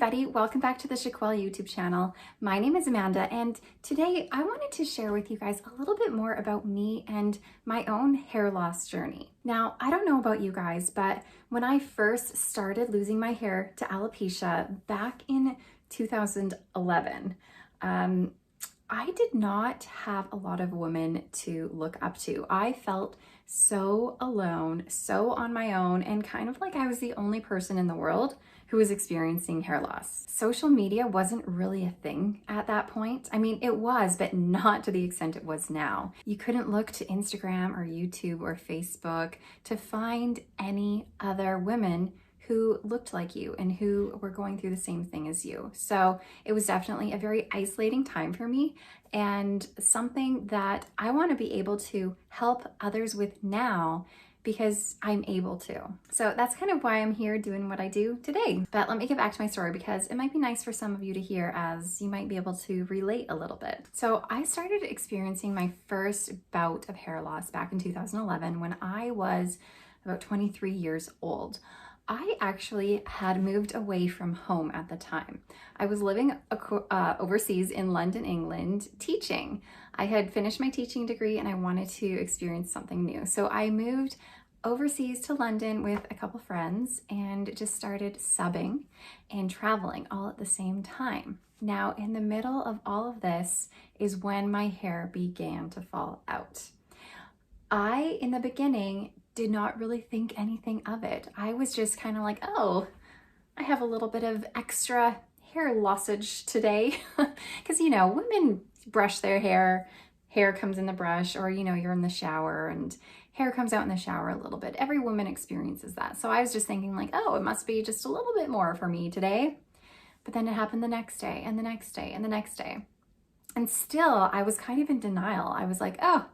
everybody, welcome back to the Chiquel YouTube channel. My name is Amanda, and today I wanted to share with you guys a little bit more about me and my own hair loss journey. Now, I don't know about you guys, but when I first started losing my hair to alopecia back in 2011, I did not have a lot of women to look up to. I felt so alone, so on my own, and kind of like I was the only person in the world who was experiencing hair loss. Social media wasn't really a thing at that point. I mean, it was, but not to the extent it was now. You couldn't look to Instagram or YouTube or Facebook to find any other women who looked like you and who were going through the same thing as you. So it was definitely a very isolating time for me, and something that I want to be able to help others with now because I'm able to. So that's kind of why I'm here doing what I do today. But let me get back to my story because it might be nice for some of you to hear, as you might be able to relate a little bit. So I started experiencing my first bout of hair loss back in 2011 when I was about 23 years old. I actually had moved away from home at the time. I was living overseas in London, England, teaching. I had finished my teaching degree and I wanted to experience something new. So I moved overseas to London with a couple friends and just started subbing and traveling all at the same time. Now, in the middle of all of this is when my hair began to fall out. I, in the beginning, did not really think anything of it. I was just kind of like, oh, I have a little bit of extra hair lossage today. Because, you know, women brush their hair comes in the brush, or, you know, you're in the shower and hair comes out in the shower a little bit. Every woman experiences that. So I was just thinking like, oh, it must be just a little bit more for me today. But then it happened the next day and the next day and the next day. And still, I was kind of in denial. I was like, oh,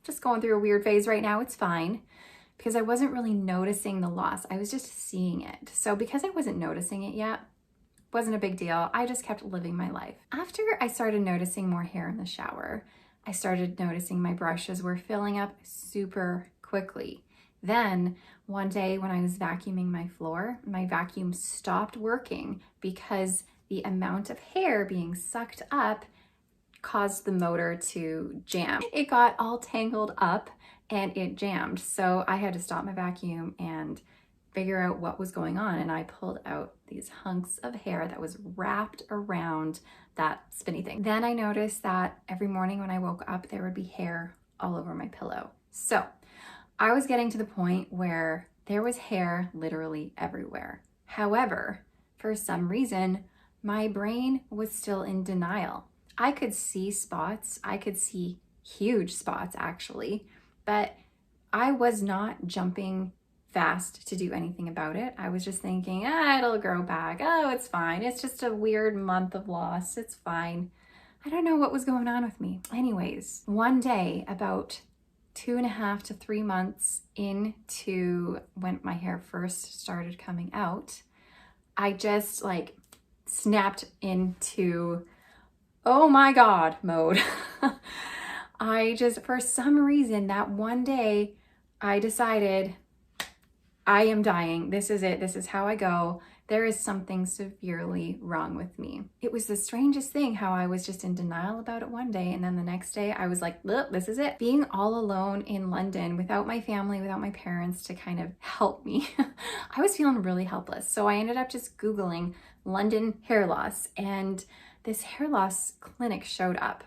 just going through a weird phase right now. It's fine. Because I wasn't really noticing the loss. I was just seeing it. So because I wasn't noticing it yet, wasn't a big deal. I just kept living my life. After I started noticing more hair in the shower, I started noticing my brushes were filling up super quickly. Then one day when I was vacuuming my floor, my vacuum stopped working because the amount of hair being sucked up caused the motor to jam. It got all tangled up and it jammed. So I had to stop my vacuum and figure out what was going on. And I pulled out these hunks of hair that was wrapped around that spinny thing. Then I noticed that every morning when I woke up, there would be hair all over my pillow. So I was getting to the point where there was hair literally everywhere. However, for some reason, my brain was still in denial. I could see spots. I could see huge spots actually, but I was not jumping fast to do anything about it. I was just thinking, it'll grow back. Oh, it's fine. It's just a weird month of loss. It's fine. I don't know what was going on with me. Anyways, one day, about 2.5 to 3 months into when my hair first started coming out, I just like snapped into oh my God mode. I just, for some reason, that one day I decided I am dying. This is it. This is how I go. There is something severely wrong with me. It was the strangest thing how I was just in denial about it one day, and then the next day I was like, look, this is it. Being all alone in London without my family, without my parents to kind of help me, I was feeling really helpless. So I ended up just Googling London hair loss, and this hair loss clinic showed up.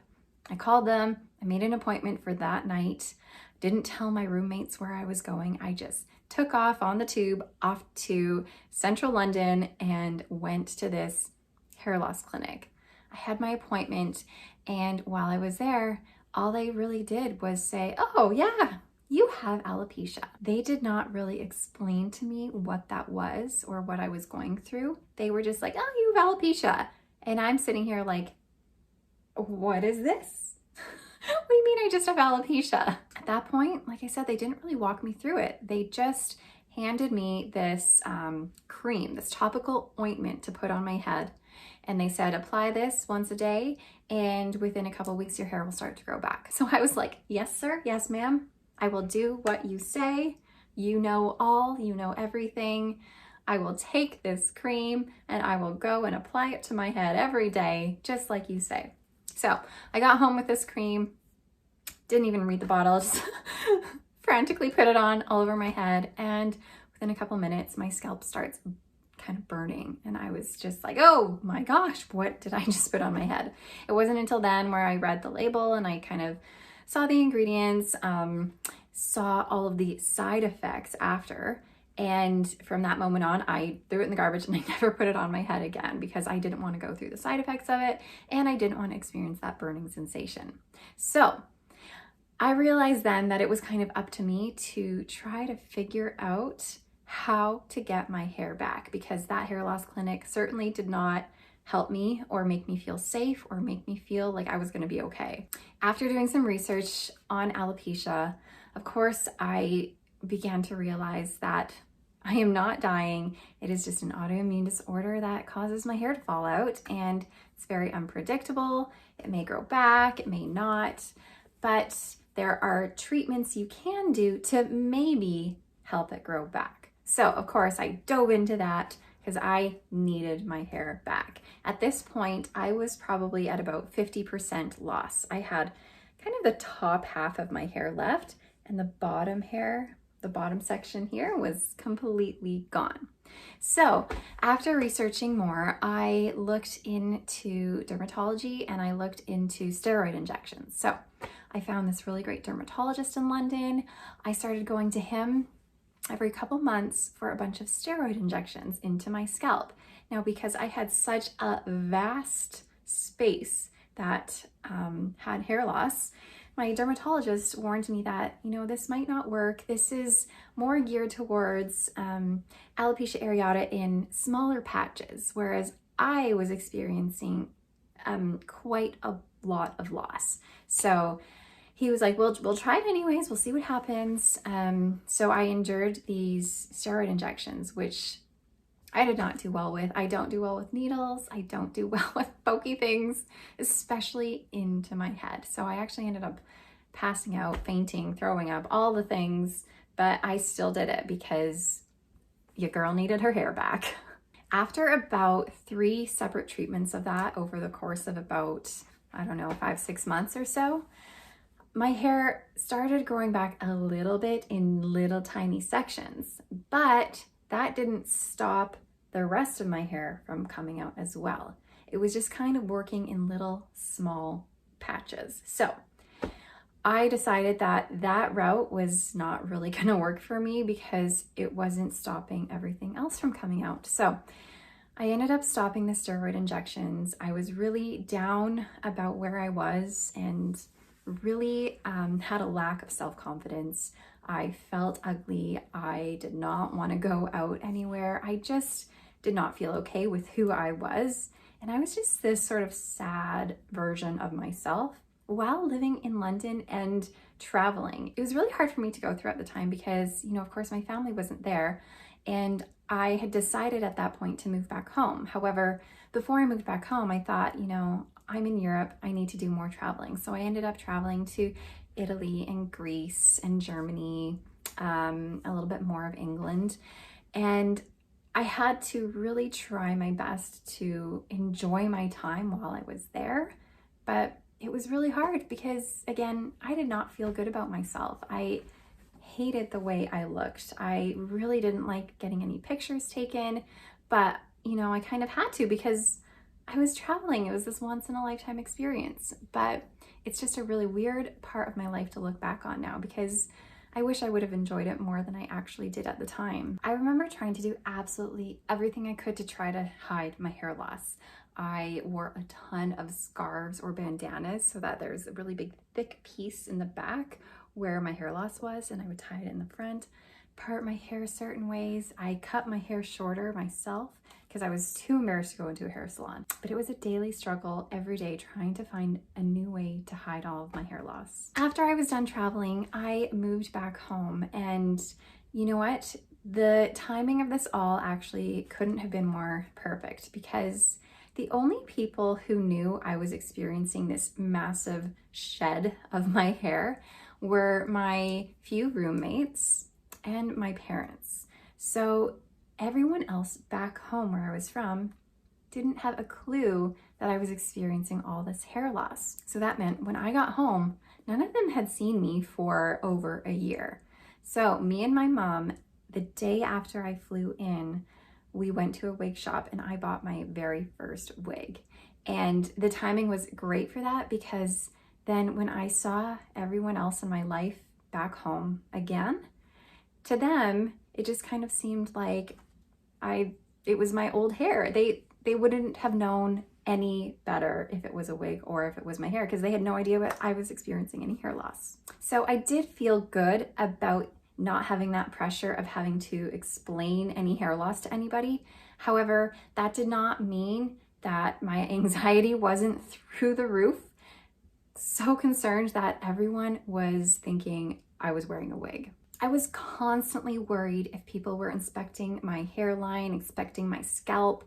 I called them. I made an appointment for that night. Didn't tell my roommates where I was going. I just took off on the tube off to central London and went to this hair loss clinic. I had my appointment, and while I was there, all they really did was say, oh yeah, you have alopecia. They did not really explain to me what that was or what I was going through. They were just like, oh, you have alopecia. And I'm sitting here like, what is this? What do you mean I just have alopecia? At that point, like I said, they didn't really walk me through it. They just handed me this cream, this topical ointment to put on my head. And they said, apply this once a day, and within a couple weeks, your hair will start to grow back. So I was like, yes, sir. Yes, ma'am. I will do what you say. You know all, you know everything. I will take this cream and I will go and apply it to my head every day, just like you say. So I got home with this cream, didn't even read the bottle, just frantically put it on all over my head. And within a couple minutes, my scalp starts kind of burning. And I was just like, oh my gosh, what did I just put on my head? It wasn't until then where I read the label and I kind of saw the ingredients, saw all of the side effects after. And from that moment on, I threw it in the garbage and I never put it on my head again because I didn't want to go through the side effects of it and I didn't want to experience that burning sensation. So I realized then that it was kind of up to me to try to figure out how to get my hair back, because that hair loss clinic certainly did not help me or make me feel safe or make me feel like I was going to be okay. After doing some research on alopecia, of course, I began to realize that I am not dying. It is just an autoimmune disorder that causes my hair to fall out, and it's very unpredictable. It may grow back, it may not, but there are treatments you can do to maybe help it grow back. So of course I dove into that because I needed my hair back. At this point, I was probably at about 50% loss. I had kind of the top half of my hair left, and the bottom hair, the bottom section here, was completely gone. So after researching more, I looked into dermatology and I looked into steroid injections. So I found this really great dermatologist in London. I started going to him every couple months for a bunch of steroid injections into my scalp. Now, because I had such a vast space that had hair loss, my dermatologist warned me that, you know, this might not work. This is more geared towards alopecia areata in smaller patches, whereas I was experiencing quite a lot of loss. So he was like, we'll try it anyways. We'll see what happens. So I endured these steroid injections, which I did not do well with. I don't do well with needles. I don't do well with pokey things, especially into my head. So I actually ended up passing out, fainting, throwing up, all the things, but I still did it because your girl needed her hair back. After about 3 separate treatments of that over the course of about, I don't know, 5-6 months or so, my hair started growing back a little bit in little tiny sections, but that didn't stop the rest of my hair from coming out as well. It was just kind of working in little small patches. So I decided that that route was not really going to work for me because it wasn't stopping everything else from coming out. So I ended up stopping the steroid injections. I was really down about where I was and really had a lack of self-confidence. I felt ugly. I did not want to go out anywhere. I just did not feel okay with who I was. And I was just this sort of sad version of myself while living in London and traveling. It was really hard for me to go through at the time because, you know, of course my family wasn't there. And I had decided at that point to move back home. However, before I moved back home, I thought, you know, I'm in Europe, I need to do more traveling. So I ended up traveling to Italy and Greece and Germany, a little bit more of England. And I had to really try my best to enjoy my time while I was there. But it was really hard because, again, I did not feel good about myself. I hated the way I looked. I really didn't like getting any pictures taken, but, you know, I kind of had to because I was traveling. It was this once in a lifetime experience, but it's just a really weird part of my life to look back on now because I wish I would have enjoyed it more than I actually did at the time. I remember trying to do absolutely everything I could to try to hide my hair loss. I wore a ton of scarves or bandanas so that there's a really big thick piece in the back where my hair loss was, and I would tie it in the front, part my hair certain ways. I cut my hair shorter myself because I was too embarrassed to go into a hair salon. But it was a daily struggle every day trying to find a new way to hide all of my hair loss. After I was done traveling, I moved back home, and you know what? The timing of this all actually couldn't have been more perfect because the only people who knew I was experiencing this massive shed of my hair were my few roommates and my parents. So everyone else back home where I was from didn't have a clue that I was experiencing all this hair loss. So that meant when I got home, none of them had seen me for over a year. So me and my mom, the day after I flew in, we went to a wig shop and I bought my very first wig. And the timing was great for that, because then when I saw everyone else in my life back home again, to them, it just kind of seemed like it was my old hair. They wouldn't have known any better if it was a wig or if it was my hair, because they had no idea what I was experiencing any hair loss. So I did feel good about not having that pressure of having to explain any hair loss to anybody. However, that did not mean that my anxiety wasn't through the roof. So concerned that everyone was thinking I was wearing a wig. I was constantly worried if people were inspecting my hairline, inspecting my scalp,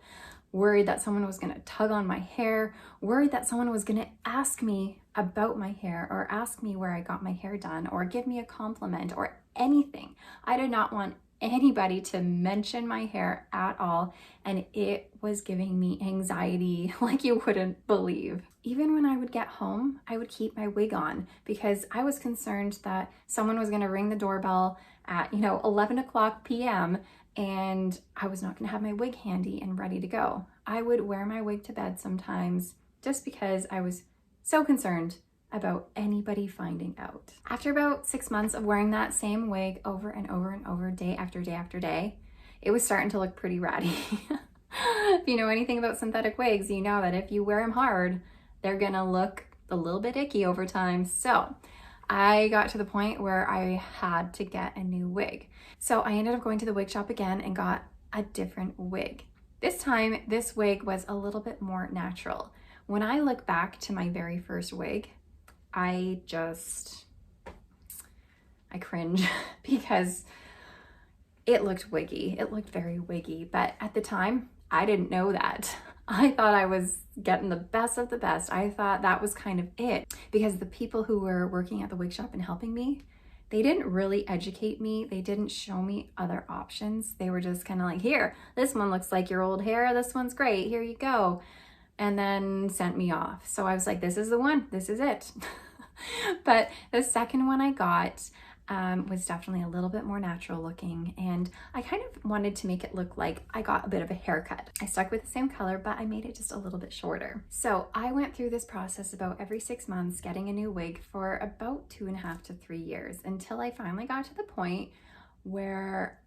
worried that someone was going to tug on my hair, worried that someone was going to ask me about my hair or ask me where I got my hair done or give me a compliment or anything. I did not want anybody to mention my hair at all, and it was giving me anxiety like you wouldn't believe. Even when I would get home, I would keep my wig on because I was concerned that someone was going to ring the doorbell at 11 o'clock p.m. and I was not going to have my wig handy and ready to go. I would wear my wig to bed sometimes just because I was so concerned about anybody finding out. After about 6 months of wearing that same wig over and over and over, day after day after day, it was starting to look pretty ratty. If you know anything about synthetic wigs, you know that if you wear them hard, they're gonna look a little bit icky over time. So I got to the point where I had to get a new wig. So I ended up going to the wig shop again and got a different wig. This time, this wig was a little bit more natural. When I look back to my very first wig, I cringe because it looked wiggy. It looked very wiggy, but at the time, I didn't know that. I thought I was getting the best of the best. I thought that was kind of it, because the people who were working at the wig shop and helping me, they didn't really educate me. They didn't show me other options. They were just kind of like, here, this one looks like your old hair. This one's great. Here you go. And then sent me off. So I was like, this is the one. This is it. But the second one I got was definitely a little bit more natural looking, and I kind of wanted to make it look like I got a bit of a haircut. I stuck with the same color, but I made it just a little bit shorter. So I went through this process about every 6 months, getting a new wig for about 2.5 to 3 years, until I finally got to the point where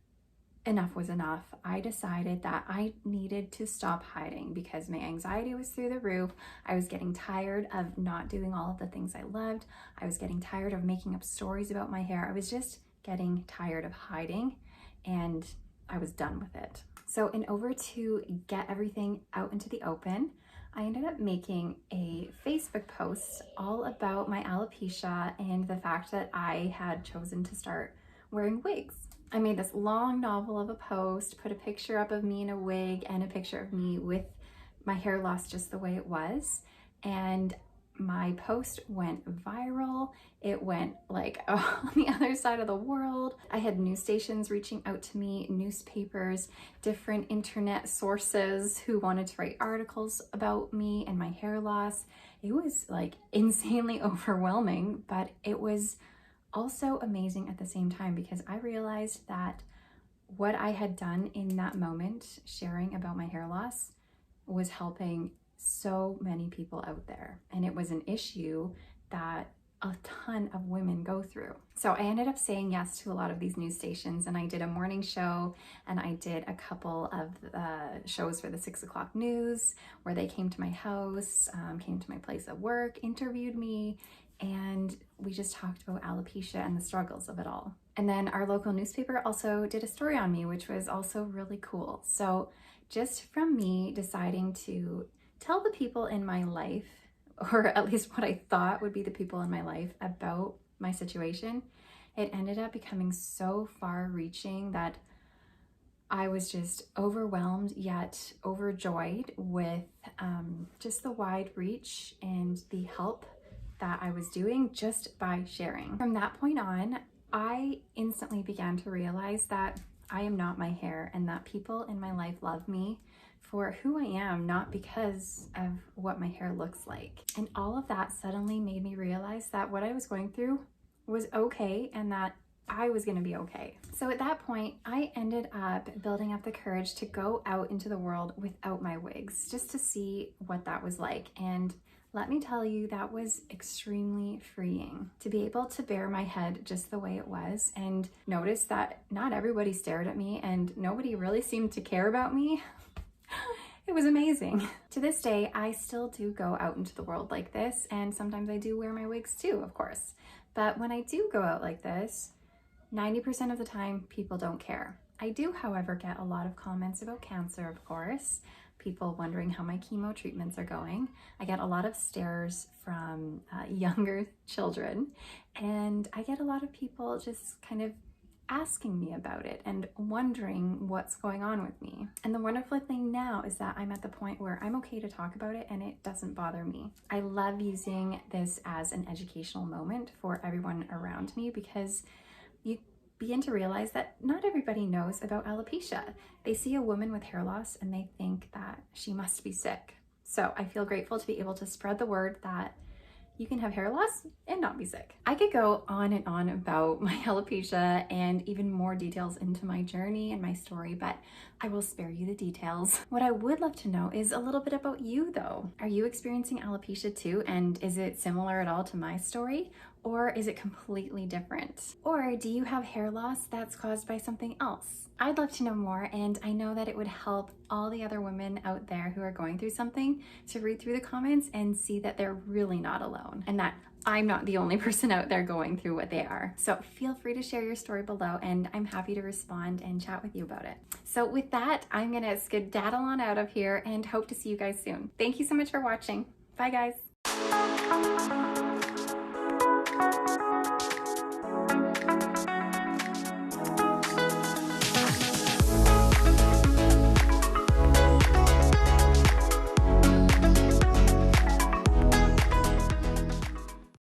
enough was enough. I decided that I needed to stop hiding because my anxiety was through the roof. I was getting tired of not doing all of the things I loved. I was getting tired of making up stories about my hair. I was just getting tired of hiding, and I was done with it. So in order to get everything out into the open, I ended up making a Facebook post all about my alopecia and the fact that I had chosen to start wearing wigs. I made this long novel of a post, put a picture up of me in a wig and a picture of me with my hair loss just the way it was. And my post went viral. It went like on the other side of the world. I had news stations reaching out to me, newspapers, different internet sources who wanted to write articles about me and my hair loss. It was like insanely overwhelming, but it was also amazing at the same time, because I realized that what I had done in that moment, sharing about my hair loss, was helping so many people out there. And it was an issue that a ton of women go through. So I ended up saying yes to a lot of these news stations, and I did a morning show, and I did a couple of shows for the 6 o'clock news where they came to my house, came to my place of work, interviewed me, and we just talked about alopecia and the struggles of it all. And then our local newspaper also did a story on me, which was also really cool. So just from me deciding to tell the people in my life, or at least what I thought would be the people in my life, about my situation, it ended up becoming so far-reaching that I was just overwhelmed yet overjoyed with just the wide reach and the help that I was doing just by sharing. From that point on, I instantly began to realize that I am not my hair and that people in my life love me for who I am, not because of what my hair looks like. And all of that suddenly made me realize that what I was going through was okay and that I was gonna be okay. So at that point, I ended up building up the courage to go out into the world without my wigs, just to see what that was like. And let me tell you, that was extremely freeing to be able to bare my head just the way it was and notice that not everybody stared at me and nobody really seemed to care about me. It was amazing. To this day, I still do go out into the world like this, and sometimes I do wear my wigs too, of course. But when I do go out like this, 90% of the time, people don't care. I do, however, get a lot of comments about cancer, of course. People wondering how my chemo treatments are going. I get a lot of stares from younger children, and I get a lot of people just kind of asking me about it and wondering what's going on with me. And the wonderful thing now is that I'm at the point where I'm okay to talk about it and it doesn't bother me. I love using this as an educational moment for everyone around me because you begin to realize that not everybody knows about alopecia. They see a woman with hair loss and they think that she must be sick. So I feel grateful to be able to spread the word that you can have hair loss and not be sick. I could go on and on about my alopecia and even more details into my journey and my story, but I will spare you the details. What I would love to know is a little bit about you though. Are you experiencing alopecia too? And is it similar at all to my story? Or is it completely different? Or do you have hair loss that's caused by something else? I'd love to know more, and I know that it would help all the other women out there who are going through something to read through the comments and see that they're really not alone and that I'm not the only person out there going through what they are. So feel free to share your story below and I'm happy to respond and chat with you about it. So with that, I'm gonna skedaddle on out of here and hope to see you guys soon. Thank you so much for watching. Bye guys.